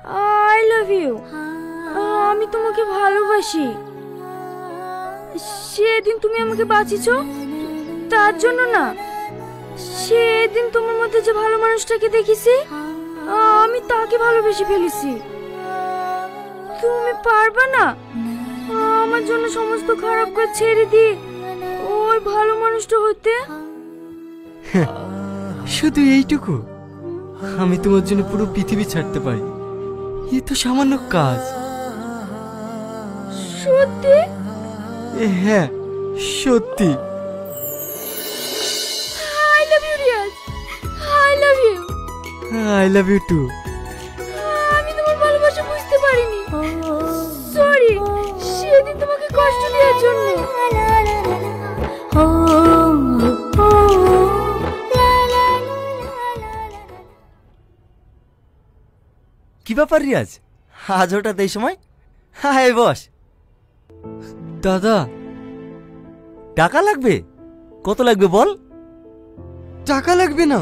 I love you. আমি তোমাকে ভালোবাসি। সেদিন তুমি আমাকে বাঁচিয়েছো তার জন্য না, সেদিন তোমার মধ্যে যে ভালো মানুষটাকে দেখেছি আমি তাকে ভালোবেসে ফেলেছি। তুমি পারবে না আমার জন্য সমস্ত খারাপ কাজ ছেড়ে দিয়ে ওই ভালো মানুষটা হতে? শুধু এইটুকু? আমি তোমার জন্য পুরো পৃথিবী ছাড়তে পারি। এ তো সামান্য কাজ। সত্যি? হ্যাঁ সত্যি। I love you Riaz, I love you. I love you too. আমি তোমার ভালোবাসা বুঝতে পারিনি, সরি সেদিন তোমাকে কষ্ট দেওয়ার জন্য। কি ব্যাপার রিয়াজ, আজ হঠাৎ এই সময়? হ্যাঁ বস। দাদা, টাকা লাগবে? কত লাগবে বল? টাকা লাগবে না,